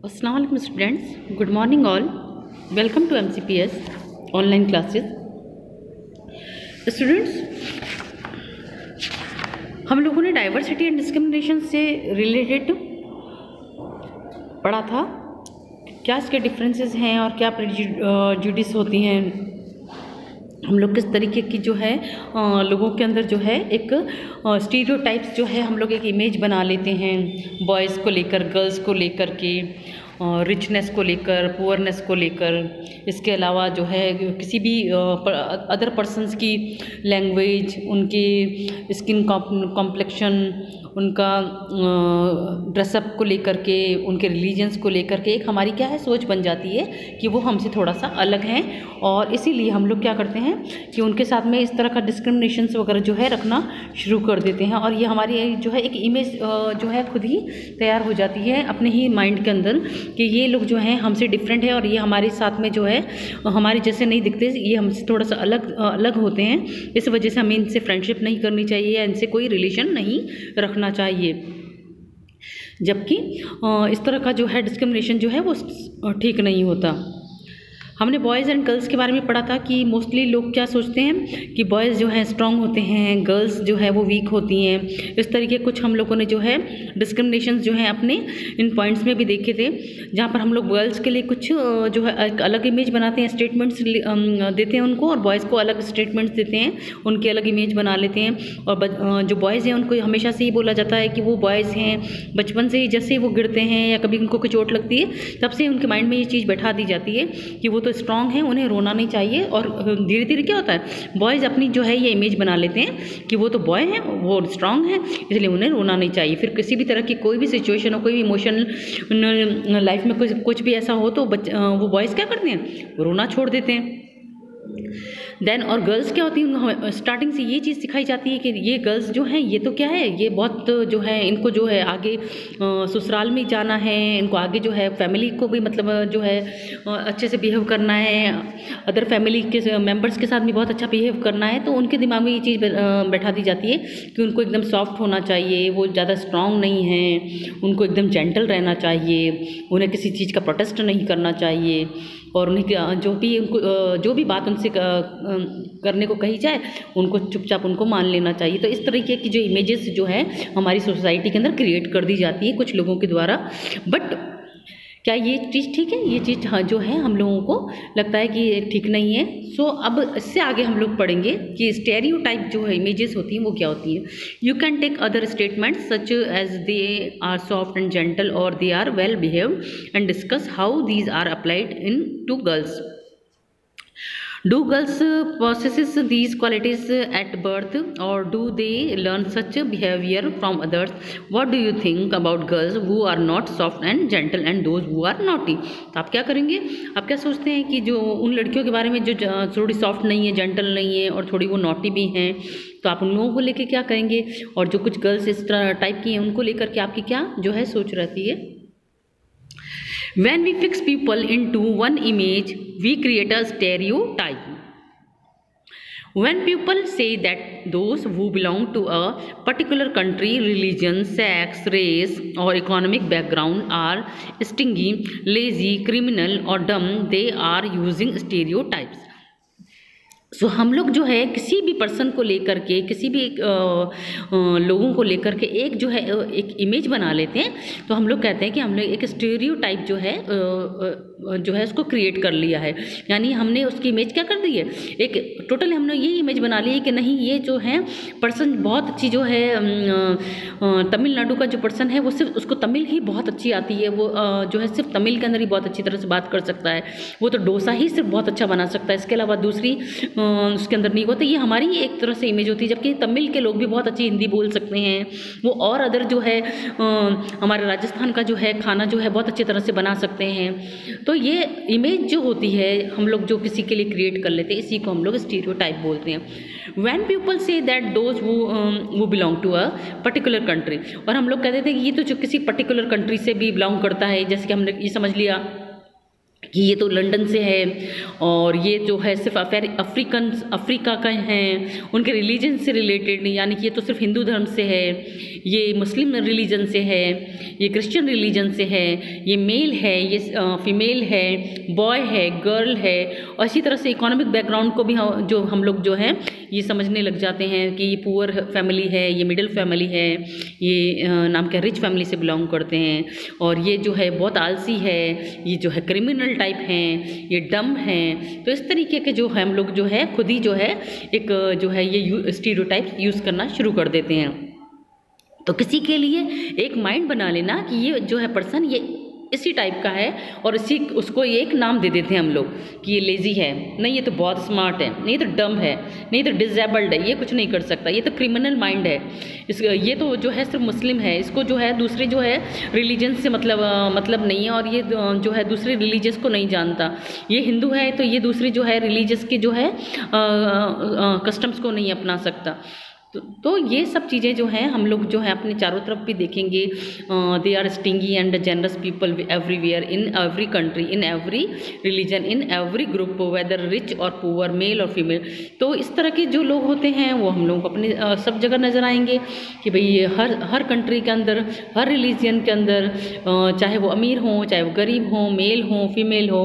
अस्सलाम वालेकुम students, good morning all. Welcome to MCPS online classes. Students, हम लोगों ने डाइवर्सिटी एंड डिस्क्रिमिनेशन से रिलेटेड पढ़ा था, क्या इसके डिफरेंसेस हैं और क्या प्रेजुडिस होती हैं। हम लोग किस तरीके की जो है लोगों के अंदर जो है एक स्टीरियोटाइप्स जो है हम लोग एक इमेज बना लेते हैं बॉयज़ को लेकर, गर्ल्स को लेकर के, रिचनेस को लेकर, पुअरनेस को लेकर। इसके अलावा जो है किसी भी अदर पर्सन्स की लैंग्वेज, उनकी स्किन कॉम्प्लेक्शन, उनका ड्रेसअप को लेकर के, उनके रिलीजन्स को लेकर के एक हमारी क्या है सोच बन जाती है कि वो हमसे थोड़ा सा अलग हैं। और इसीलिए हम लोग क्या करते हैं कि उनके साथ में इस तरह का डिस्क्रिमिनेशंस वगैरह जो है रखना शुरू कर देते हैं। और ये हमारी जो है एक इमेज जो है खुद ही तैयार हो जाती है अपने ही माइंड के अंदर कि ये लोग जो हैं हमसे डिफरेंट है और ये हमारे साथ में जो है हमारे जैसे नहीं दिखते, ये हमसे थोड़ा सा अलग होते हैं। इस वजह से हमें इनसे फ्रेंडशिप नहीं करनी चाहिए या इनसे कोई रिलेशन नहीं रखना चाहिए। जबकि इस तरह का जो है डिस्क्रिमिनेशन जो है वो ठीक नहीं होता। हमने बॉयज़ एंड गर्ल्स के बारे में पढ़ा था कि मोस्टली लोग क्या सोचते हैं कि बॉयज़ जो है स्ट्रॉन्ग होते हैं, गर्ल्स जो है वो वीक होती हैं। इस तरीके कुछ हम लोगों ने जो है डिस्क्रिमिनेशन जो है अपने इन पॉइंट्स में भी देखे थे, जहाँ पर हम लोग गर्ल्स के लिए कुछ जो है एक अलग इमेज बनाते हैं, स्टेटमेंट्स देते हैं उनको, और बॉयज़ को अलग स्टेटमेंट्स देते हैं, उनकी अलग इमेज बना लेते हैं। और जो बॉयज़ हैं उनको हमेशा से ही बोला जाता है कि वो बॉयज़ हैं, बचपन से ही जैसे वो गिरते हैं या कभी उनको कोई चोट लगती है तब से उनके माइंड में ये चीज़ बैठा दी जाती है कि वो तो स्ट्रॉन्ग है, उन्हें रोना नहीं चाहिए। और धीरे धीरे क्या होता है, बॉयज़ अपनी जो है ये इमेज बना लेते हैं कि वो तो बॉय हैं, वो स्ट्रॉन्ग है, इसलिए उन्हें रोना नहीं चाहिए। फिर किसी भी तरह की कोई भी सिचुएशन हो, कोई भी इमोशनल लाइफ में कुछ भी ऐसा हो तो वो बॉयज़ क्या करते हैं, रोना छोड़ देते हैं। देन और गर्ल्स क्या होती हैं, स्टार्टिंग से ये चीज़ सिखाई जाती है कि ये गर्ल्स जो हैं ये तो क्या है, ये बहुत जो है इनको जो है आगे ससुराल में जाना है, इनको आगे जो है फैमिली को भी मतलब जो है अच्छे से बिहेव करना है, अदर फैमिली के मेंबर्स के साथ भी बहुत अच्छा बिहेव करना है। तो उनके दिमाग में ये चीज़ बैठा दी जाती है कि उनको एकदम सॉफ्ट होना चाहिए, वो ज़्यादा स्ट्रॉन्ग नहीं है, उनको एकदम जेंटल रहना चाहिए, उन्हें किसी चीज़ का प्रोटेस्ट नहीं करना चाहिए, और उन्हें जो भी बात उनसे करने को कही जाए उनको चुपचाप उनको मान लेना चाहिए। तो इस तरीके की जो इमेजेस जो है हमारी सोसाइटी के अंदर क्रिएट कर दी जाती है कुछ लोगों के द्वारा। बट क्या ये चीज़ ठीक है? ये चीज़ जो है हम लोगों को लगता है कि ये ठीक नहीं है। सो अब इससे आगे हम लोग पढ़ेंगे कि स्टेरियोटाइप जो है इमेजेस होती हैं वो क्या होती हैं। You can take other statements such as they are soft and gentle और they are well behaved and discuss how these are applied in to girls. Do girls possess these qualities at birth or do they learn such behavior from others? What do you think about girls who are not soft and gentle and those who are naughty? तो आप क्या करेंगे, आप क्या सोचते हैं कि जो उन लड़कियों के बारे में जो थोड़ी सॉफ्ट नहीं है, जेंटल नहीं है और थोड़ी वो नॉटी भी हैं, तो आप उन लोगों को लेकर क्या करेंगे? और जो कुछ गर्ल्स इस तरह टाइप की हैं उनको लेकर के आपकी क्या जो है सोच रहती है। When we fix people into one image, we create a stereotype. When people say that those who belong to a particular country, religion, sex, race, or economic background are stingy, lazy, criminal, or dumb, they are using stereotypes. सो हम लोग जो है किसी भी person को लेकर के, किसी भी लोगों को लेकर के एक जो है एक इमेज बना लेते हैं। तो हम लोग कहते हैं कि हमने एक स्टीरियोटाइप जो है उसको क्रिएट कर लिया है, यानी हमने उसकी इमेज क्या कर दी है, एक टोटल हमने ये इमेज बना ली है कि नहीं ये जो है पर्सन बहुत अच्छी जो है तमिलनाडु का जो पर्सन है वो सिर्फ उसको तमिल ही बहुत अच्छी आती है, वो जो है सिर्फ तमिल के अंदर ही बहुत अच्छी तरह से बात कर सकता है, वो तो डोसा ही सिर्फ बहुत अच्छा बना सकता है, इसके अलावा दूसरी उसके अंदर नहीं होता। ये हमारी एक तरह से इमेज होती है। जबकि तमिल के लोग भी बहुत अच्छी हिंदी बोल सकते हैं, वो और अदर जो है हमारे राजस्थान का जो है खाना जो है बहुत अच्छी तरह से बना सकते हैं। तो ये इमेज जो होती है हम लोग जो किसी के लिए क्रिएट कर लेते हैं, इसी को हम लोग स्टीरियोटाइप बोलते हैं। When people say that those who belong to a particular country, और हम लोग कहते थे कि ये तो जो किसी पर्टिकुलर कंट्री से भी बिलोंग करता है, जैसे कि हमने ये समझ लिया कि ये तो लंदन से है और ये जो है सिर्फ अफ्रीका का हैं, उनके रिलीजन से रिलेटेड, यानी कि ये तो सिर्फ हिंदू धर्म से है, ये मुस्लिम रिलीजन से है, ये क्रिश्चियन रिलीजन से है, ये मेल है, ये फीमेल है, बॉय है, गर्ल है। और इसी तरह से इकोनॉमिक बैकग्राउंड को भी हम लोग जो हैं ये समझने लग जाते हैं कि ये पुअर फैमिली है, ये मिडिल फैमिली है, ये नाम क्या रिच फैमिली से बिलोंग करते हैं, और ये जो है बहुत आलसी है, ये जो है क्रिमिनल टाइप हैं, ये डम हैं। तो इस तरीके के जो है हम लोग जो है खुद ही जो है एक जो है ये स्टीरियोटाइप यूज़ करना शुरू कर देते हैं। तो किसी के लिए एक माइंड बना लेना कि ये जो है पर्सन ये इसी टाइप का है, और उसको ये एक नाम दे देते हैं हम लोग कि ये लेज़ी है, नहीं ये तो बहुत स्मार्ट है, नहीं तो डम है, नहीं तो डिसेबल्ड है, ये कुछ नहीं कर सकता, ये तो क्रिमिनल माइंड है, ये तो जो है सिर्फ मुस्लिम है, इसको जो है दूसरे जो है रिलीजन से मतलब नहीं है, और ये जो है दूसरे रिलीजियस को नहीं जानता, ये हिंदू है तो ये दूसरी जो है रिलीजियस के जो है कस्टम्स को नहीं अपना सकता। तो ये सब चीज़ें जो हैं हम लोग जो है अपने चारों तरफ भी देखेंगे। They are stingy and generous people everywhere, in every country, in every religion, in every group, whether rich और पुअर, मेल और फीमेल। तो इस तरह के जो लोग होते हैं वो हम लोग अपने सब जगह नज़र आएंगे कि भाई हर कंट्री के अंदर, हर रिलीजन के अंदर, चाहे वो अमीर हों, चाहे वो गरीब हों, मेल हों, फीमेल हो।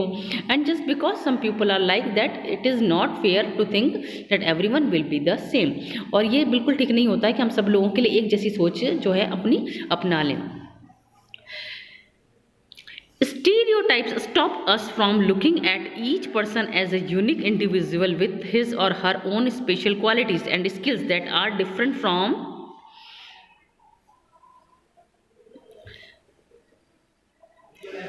And just because some people are like that, it is not fair to think that everyone will be the same. और ये बिल्कुल ठीक नहीं होता है कि हम सब लोगों के लिए एक जैसी सोच जो है अपना लें। Stereotypes stop us from looking at each person as a unique individual with his or her own special qualities and skills that are different from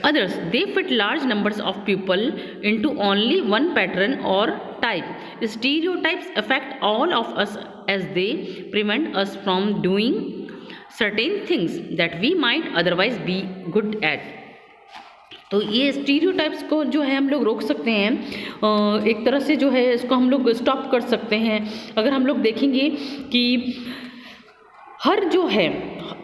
others. They fit large numbers of people into only one pattern or type. Stereotypes affect all of us as they prevent us from doing certain things that we might otherwise be good at. तो ये stereotypes को जो है हम लोग रोक सकते हैं, एक तरह से जो है इसको हम लोग स्टॉप कर सकते हैं। अगर हम लोग देखेंगे कि हर जो है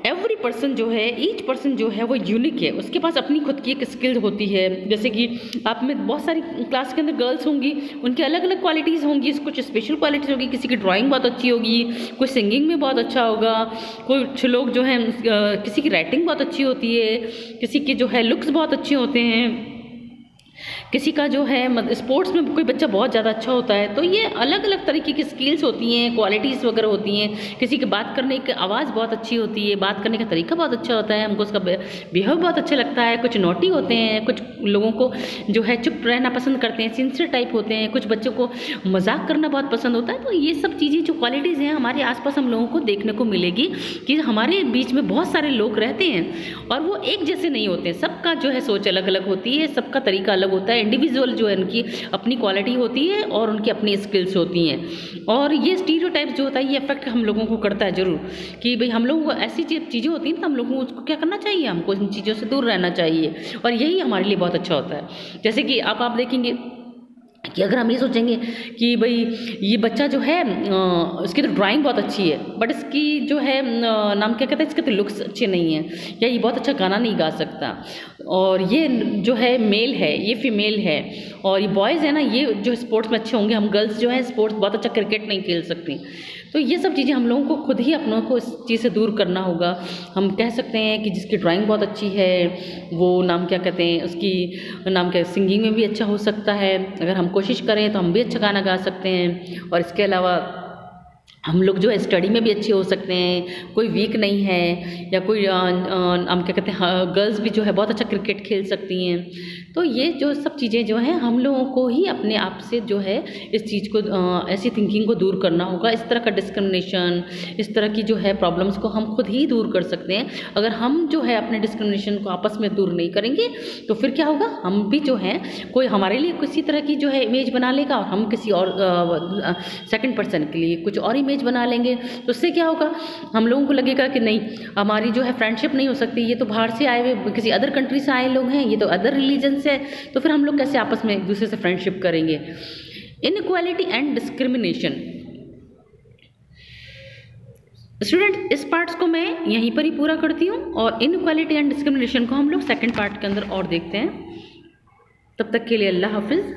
एवरी पर्सन जो है, ईच पर्सन जो है वो यूनिक है, उसके पास अपनी खुद की एक स्किल होती है। जैसे कि आप में बहुत सारी क्लास के अंदर गर्ल्स होंगी, उनकी अलग अलग क्वालिटीज़ होंगी, कुछ स्पेशल क्वालिटीज़ होगी, किसी की ड्राइंग बहुत अच्छी होगी, कोई सिंगिंग में बहुत अच्छा होगा, कुछ लोग जो हैं किसी की राइटिंग बहुत अच्छी होती है, किसी के जो है लुक्स बहुत अच्छे होते हैं, किसी का जो है स्पोर्ट्स में कोई बच्चा बहुत ज़्यादा अच्छा होता है। तो ये अलग अलग तरीके की स्किल्स होती हैं, क्वालिटीज़ वगैरह होती हैं। किसी की बात करने की आवाज़ बहुत अच्छी होती है, बात करने का तरीका बहुत अच्छा होता है, हमको उसका बिहेव बहुत अच्छा लगता है। कुछ नोटी होते हैं, कुछ लोगों को जो है चुप रहना पसंद करते हैं, सिंसियर टाइप होते हैं, कुछ बच्चों को मजाक करना बहुत पसंद होता है। तो ये सब चीज़ें जो क्वालिटीज़ हैं हमारे आसपास हम लोगों को देखने को मिलेगी कि हमारे बीच में बहुत सारे लोग रहते हैं और वो एक जैसे नहीं होते हैं, सबका जो है सोच अलग अलग होती है, सबका तरीका अलग होता है। इंडिविजुअल जो है उनकी अपनी क्वालिटी होती है और उनकी अपनी स्किल्स होती हैं। और ये स्टीरियोटाइप्स जो होता है ये इफेक्ट हम लोगों को करता है ज़रूर कि भाई हम लोगों को ऐसी चीज़ें होती हैं तो हम लोगों को उसको क्या करना चाहिए, हमको इन चीज़ों से दूर रहना चाहिए और यही हमारे लिए बहुत अच्छा होता है। जैसे कि आप देखेंगे कि अगर हम ये सोचेंगे कि भाई ये बच्चा जो है इसकी तो ड्राइंग बहुत अच्छी है बट इसकी जो है नाम क्या कहते हैं, इसके तो लुक्स अच्छे नहीं हैं, या ये बहुत अच्छा गाना नहीं गा सकता, और ये जो है मेल है, ये फीमेल है, और ये बॉयज़ है ना, ये जो स्पोर्ट्स में अच्छे होंगे, हम गर्ल्स जो है स्पोर्ट्स बहुत अच्छा क्रिकेट नहीं खेल सकती। तो ये सब चीज़ें हम लोगों को खुद ही अपनों को इस चीज़ से दूर करना होगा। हम कह सकते हैं कि जिसकी ड्राइंग बहुत अच्छी है वो नाम क्या कहते हैं, उसकी नाम क्या सिंगिंग में भी अच्छा हो सकता है, अगर हम कोशिश करें तो हम भी अच्छा गाना गा सकते हैं। और इसके अलावा हम लोग जो है स्टडी में भी अच्छे हो सकते हैं, कोई वीक नहीं है, या कोई हम क्या कहते हैं गर्ल्स भी जो है बहुत अच्छा क्रिकेट खेल सकती हैं। तो ये जो सब चीज़ें जो हैं हम लोगों को ही अपने आप से जो है इस चीज़ को ऐसी थिंकिंग को दूर करना होगा। इस तरह का डिस्क्रिमिनेशन, इस तरह की जो है प्रॉब्लम्स को हम खुद ही दूर कर सकते हैं। अगर हम जो है अपने डिस्क्रिमिनेशन को आपस में दूर नहीं करेंगे तो फिर क्या होगा, हम भी जो है कोई हमारे लिए किसी तरह की जो है इमेज बना लेगा और हम किसी और सेकंड पर्सन के लिए कुछ और इमेज बना लेंगे। तो उससे क्या होगा, हम लोगों को लगेगा कि नहीं हमारी जो है फ्रेंडशिप नहीं हो सकती, ये तो बाहर से आए हुए किसी अदर कंट्री से आए लोग हैं, ये तो अदर रिलीजन से, तो फिर हम लोग कैसे आपस में एक दूसरे से फ्रेंडशिप करेंगे। Inequality and discrimination. स्टूडेंट इस पार्ट्स को मैं यहीं पर ही पूरा करती हूँ और इनइक्वालिटी एंड डिस्क्रिमिनेशन को हम लोग सेकंड पार्ट के अंदर और देखते हैं। तब तक के लिए अल्लाह हाफिज़।